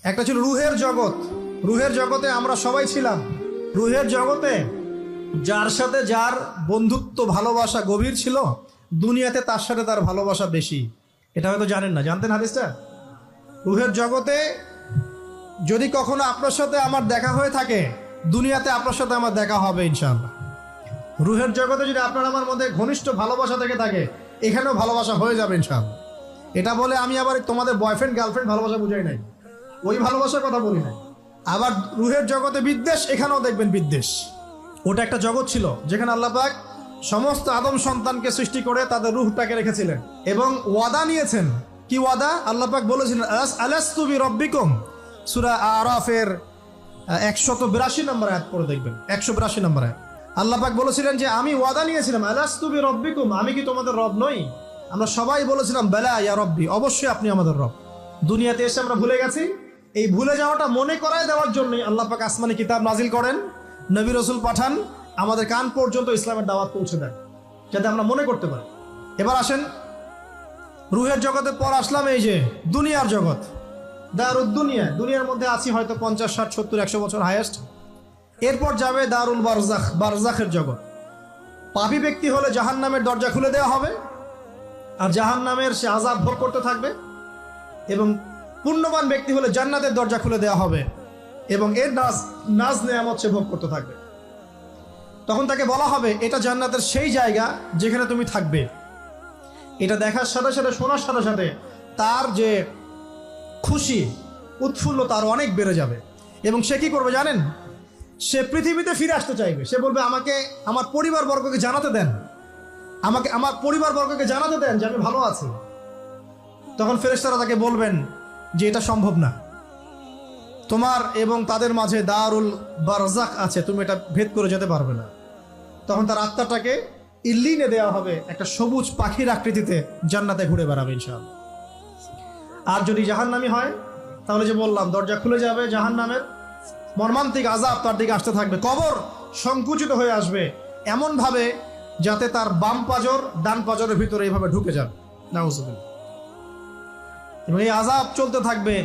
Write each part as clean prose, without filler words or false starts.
একটা ছিল রুহের জগৎ। রুহের জগতে আমরা সবাই ছিলাম। রুহের জগতে যার সাথে যার বন্ধুত্ব ভালোবাসা গভীর ছিল, দুনিয়াতে তার সাথে তার ভালোবাসা বেশি। এটা হয়তো জানেন না, জানতেন হাদিসটা? রুহের জগতে যদি কখনো আপনার সাথে আমার দেখা হয়ে থাকে, দুনিয়াতে আপনার সাথে আমার দেখা হবে ইনশাআল্লাহ। রুহের জগতে যদি আপনার আমার মধ্যে ঘনিষ্ঠ ভালোবাসা থেকে থাকে, এখানেও ভালোবাসা হয়ে যাবে ইনশাআল্লাহ। এটা বলে আমি আবার তোমাদের বয়ফ্রেন্ড গার্লফ্রেন্ড ভালোবাসা বুঝাই নাই, ওই ভালোবাসার কথা বলি নাই। আবার রুহের জগতে বিদ্বেষ, এখানেও দেখবেন বিদ্বেষ। ওটা একটা জগৎ ছিল যেখানে আল্লাহ পাক সমস্ত আদম সন্তানকে সৃষ্টি করে তাদের রুহটাকে রেখেছিলেন এবং ওয়াদা নিয়েছেন। কি ওয়াদা? আল্লাহ পাক বলেছিলেন আলাস্তু বিরব্বিকুম, সূরা আরাফের 182 নম্বর আয়াত পড়ে দেখবেন, 182 নম্বর আয়াত। আল্লাহ পাক বলেছিলেন যে আমি ওয়াদা নিয়েছিলাম, আলাস্তু বিরব্বিকুম, আমি কি তোমাদের রব নই? আমরা সবাই বলেছিলাম বেলা ইয়া রব্বি, অবশ্যই আপনি আমাদের রব। দুনিয়াতে এসে আমরা ভুলে গেছি। এই ভুলে যাওয়াটা মনে করায় দেওয়ার জন্যই আল্লাহ পাক আসমানি কিতাব নাজিল করেন, নবী রাসূল পাঠান, আমাদের কান পর্যন্ত ইসলামের দাওয়াত পৌঁছে দেন, যাতে আমরা মনে করতে পারি। এবার আসেন রুহের জগতের পর আসলাম এই যে দুনিয়ার জগৎ, দারুদ দুনিয়া। দুনিয়ার মধ্যে আছি হয়তো 50, 60, 70, 100 বছর হাইয়েস্ট। এরপর যাবে দারুল বারজাখ, বারজাখের জগৎ। পাপী ব্যক্তি হলে জাহান্নামের দরজা খুলে দেওয়া হবে আর জাহান্নামের সে আযাব ভোগ করতে থাকবে, এবং পুণ্যবান ব্যক্তি হলে জান্নাতের দরজা খুলে দেওয়া হবে এবং এর নাজ নেয়ামত সে ভোগ করতে থাকবে। তখন তাকে বলা হবে এটা জান্নাতের সেই জায়গা যেখানে তুমি থাকবে। এটা দেখার সাথে সাথে, শোনার সাথে সাথে তার যে খুশি উৎফুল্ল তার অনেক বেড়ে যাবে। এবং সে কি করবে জানেন? সে পৃথিবীতে ফিরে আসতে চাইবে। সে বলবে আমাকে আমার পরিবারবর্গকে জানাতে দেন, আমাকে আমার পরিবারবর্গকে জানাতে দেন যে আমি ভালো আছি। তখন ফেরেশতারা তাকে বলবেন যে এটা সম্ভব না, তোমার এবং তাদের মাঝে দারুল বারজাখ আছে, তুমি এটা ভেদ করে যেতে পারবে না। তখন তার আত্মাটাকে ইল্লিনে দেওয়া হবে, একটা সবুজ পাখির আকৃতিতে জান্নাতে ঘুরে বেড়াবে ইনশাআল্লাহ। আর যদি জাহান্নামী হয় তাহলে যে বললাম দরজা খুলে যাবে, জাহান্নামের মর্মান্তিক আযাব তার দিকে আসতে থাকবে। কবর সংকুচিত হয়ে আসবে এমন ভাবে যাতে তার বাম পাজর ডান পাজরের ভিতরে এইভাবে ঢুকে যাবে, নাউযুবিল্লাহ। এবং এই আযাব চলতে থাকবে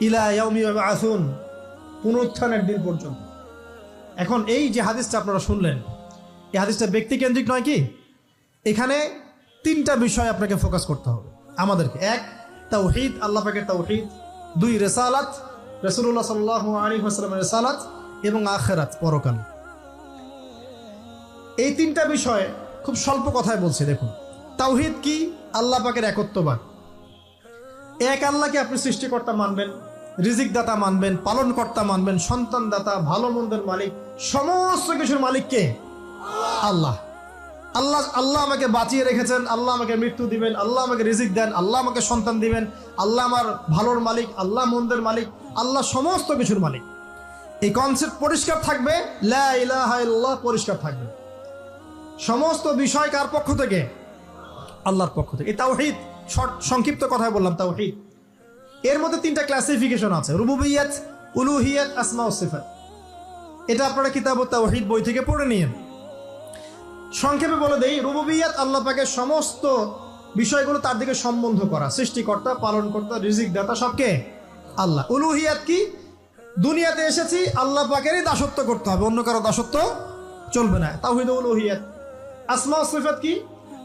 ইলা ইয়াউমি ইউবআসুন, পুনরুত্থানের দিন পর্যন্ত। এখন এই যে হাদিসটা আপনারা শুনলেন, এই হাদিসটা ব্যক্তিকেন্দ্রিক নয় কি? এখানে 3টা বিষয় আপনাকে ফোকাস করতে হবে আমাদেরকে। 1, তাওহীদ, আল্লাহ পাকের তাওহীদ। 2, রিসালাত, রাসূলুল্লাহ সাল্লাল্লাহু আলাইহি ওয়াসাল্লামের রিসালাত। এবং আখিরাত, পরকাল। এই 3টা বিষয় খুব স্বল্প কথায় বলছি। দেখুন, তাওহীদ কি? আল্লাহ পাকের একত্ববাদ। এক আল্লাহকে আপনি সৃষ্টিকর্তা মানবেন, রিজিক দাতা মানবেন, পালন কর্তা মানবেন, সন্তান দাতা, ভালো মন্দের মালিক, সমস্ত কিছুর মালিক কে? আল্লাহ। আল্লাহ আল্লাহ আমাকে বাঁচিয়ে রেখেছেন, আল্লাহ আমাকে মৃত্যু দিবেন, আল্লাহ আমাকে রিজিক দেন, আল্লাহ আমাকে সন্তান দিবেন, আল্লাহ আমার ভালোর মালিক, আল্লাহ মন্দের মালিক, আল্লাহ সমস্ত কিছুর মালিক। এই কনসেপ্ট পরিষ্কার থাকবে, লা ইলাহা ইল্লাল্লাহ পরিষ্কার থাকবে। সমস্ত বিষয় কার পক্ষ থেকে? আল্লাহর পক্ষ থেকে। এই তাওহীদ, সংক্ষিপ্ত কথায় বললাম তাওহীদ। এর মধ্যে 3টা ক্লাসিফিকেশন আছে, রুবুবিয়্যাত, উলুহিয়্যাত, আসমা ও সিফাত। এটা আপনারা কিতাবুত তাওহীদ বই থেকে পড়ে নিয়েন। সংক্ষেপে বলে দেই, রুবুবিয়্যাত আল্লাহ পাকের সমস্ত বিষয়গুলো তার দিকে সম্বন্ধ করা, সৃষ্টিকর্তা, পালনকর্তা, রিজিক দাতা সবকে আল্লাহ। উলুহিয়্যাত কি? দুনিয়াতে এসেছি আল্লাহ পাকেরই দাসত্ব করতে হবে, অন্য কারো দাসত্ব চলবে না, তাওহীদ উলুহিয়্যাত। আসমা ও সিফাত কি?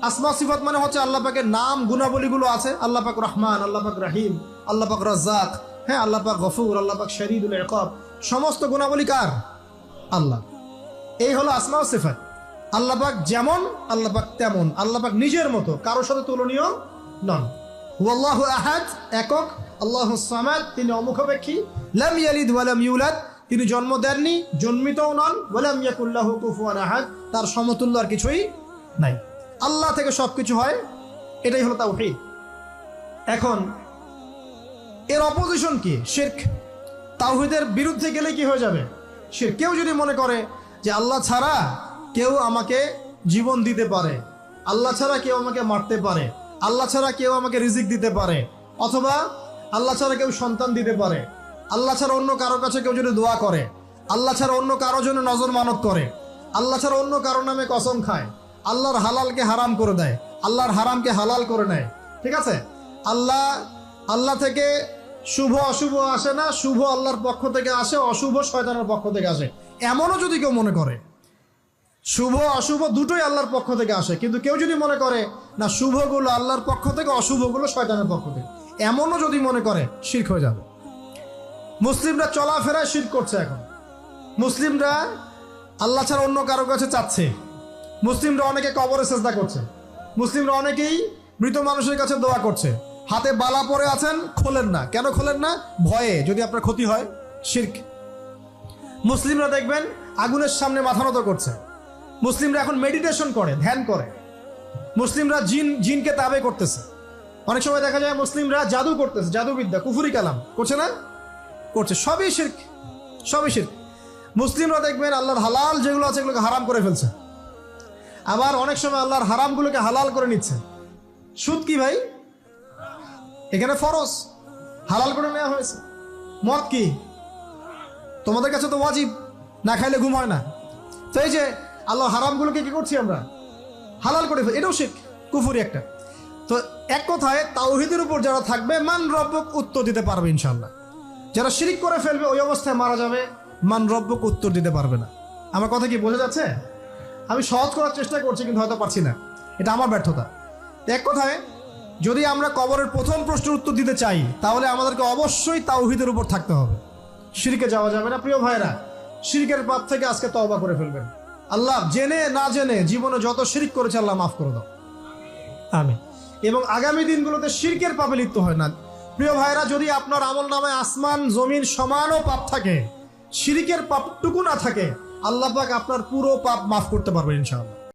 আসমা সিফাত মানে হচ্ছে আল্লাহ পাকের নাম গুণাবলীগুলো আছে। আল্লাহ পাক রহমান, আল্লাহ পাক রহিম, আল্লাহ পাক রাজ্জাক, হ্যাঁ, আল্লাহ পাক গফুর, আল্লাহ পাক শরীদুল ইকাব। সমস্ত গুণাবলী কার? আল্লাহ। এই হলো আসমা ও সিফাত। আল্লাহ পাক যেমন, আল্লাহ পাক তেমন, আল্লাহ পাক নিজের মতো, কারোর সাথে তুলনীয় নন। হুয়াল্লাহু আহাদ, একক। আল্লাহুস সামাদ, তিনি অমুখাপেক্ষী। লাম ইয়ালিদ ওয়া লাম ইউলাদ, তিনি জন্ম দেননি, জন্মিতও নন। ওয়া লাম ইয়াকুল লাহু কুফুয়ান আহাদ, তার সমতুল্য আর কিছুই নাই। আল্লাহ থেকে সবকিছু হয়, এটাই হলো তাওহীদ। এখন এর অপোজিশন কি? শিরক। তাওহীদের বিরুদ্ধে গেলে কি হয়ে যাবে? শিরক। কেউ যদি মনে করে যে আল্লাহ ছাড়া কেউ আমাকে জীবন দিতে পারে, আল্লাহ ছাড়া কেউ আমাকে মারতে পারে, আল্লাহ ছাড়া কেউ আমাকে রিজিক দিতে পারে, অথবা আল্লাহ ছাড়া কেউ সন্তান দিতে পারে, আল্লাহ ছাড়া অন্য কারো কাছে কেউ যদি দোয়া করে, আল্লাহ ছাড়া অন্য কারোর জন্য নজর মানত করে, আল্লাহ ছাড়া অন্য কারোর নামে কসম খায়, আল্লাহর হালালকে হারাম করে দেয়, আল্লাহর হারামকে হালাল করে নেয়, ঠিক আছে, আল্লাহ থেকে শুভ অশুভ আসে না, শুভ আল্লাহর পক্ষ থেকে আসে, অশুভ শয়তানের পক্ষ থেকে আসে। এমনও যদি কেউ মনে করে শুভ অশুভ দুটোই আল্লাহর পক্ষ থেকে আসে, কিন্তু কেউ যদি মনে করে না শুভগুলো আল্লাহর পক্ষ থেকে, অশুভগুলো শয়তানের পক্ষ থেকে, এমনও যদি মনে করে, শিরক হয়ে যাবে। মুসলিমরা চলাফেরায় শিরক করছে। এখন মুসলিমরা আল্লাহ ছাড়া অন্য কারো কাছে চাচ্ছে। মুসলিমরা অনেকে কবরে সেজদা করছে। মুসলিমরা অনেকেই মৃত মানুষের কাছে দোয়া করছে। হাতে বালা পরে আছেন, খোলেন না। কেন খোলেন না? ভয়ে যদি আপনার ক্ষতি হয়, শিরক। মুসলিমরা দেখবেন আগুনের সামনে মাথা নত করছে। মুসলিমরা এখন মেডিটেশন করে, ধ্যান করে। মুসলিমরা জিনকে তাবে করতেছে। অনেক সময় দেখা যায় মুসলিমরা জাদু করতেছে, জাদুবিদ্যা, কুফুরি কালাম করছে না? করছে। সবই শিরক, সবই শিরক। মুসলিমরা দেখবেন আল্লাহর হালাল যেগুলো আছে এগুলোকে হারাম করে ফেলছে। আবার অনেক সময় আল্লাহর হারামগুলোকে হালাল করে নিচ্ছে। সুদ কি ভাই? এখানে ফরজ, হালাল করে নেওয়া হয়েছে। মদ কি? তোমাদের কাছে তো ওয়াজিব, না খাইলে ঘুম হয় না। তো এই যে আল্লাহ হারামগুলোকে কি করছি আমরা? হালাল করে ফেলি, এটাও শিরক, কুফুরি একটা। তো এক কথায় তাওহীদের উপর যারা থাকবে মান রব্বক উত্তর দিতে পারবে ইনশাআল্লাহ। যারা শিরক করে ফেলবে ওই অবস্থায় মারা যাবে, মান রব্বক উত্তর দিতে পারবে না। আমার কথা কি বোঝা যাচ্ছে? আমি সহজ করার চেষ্টা করছি কিন্তু হয়তো পারছি না, এটা আমার ব্যর্থতা। এক কথায় যদি আমরা কবরের প্রথম প্রশ্নের উত্তর দিতে চাই তাহলে আমাদেরকে অবশ্যই তাওহীদের উপর থাকতে হবে। শিরকে যাওয়া যাবে না। প্রিয় ভাইরা, শিরকের পাপ থেকে আজকে তওবা করে ফেলবেন। আল্লাহ জেনে না জেনে জীবনে যত শিরক করেছে আল্লাহ মাফ করে দাও, আমিন। এবং আগামী দিনগুলোতে শিরকের পাপে লিপ্ত হয় না। প্রিয় ভাইরা, যদি আপনার আমল নামায় আসমান জমিন সমানও পাপ থাকে, শিরকের পাপটুকু না থাকে, আল্লাহ পাক আপনার পুরো পাপ মাফ করতে পারবেন ইনশাআল্লাহ।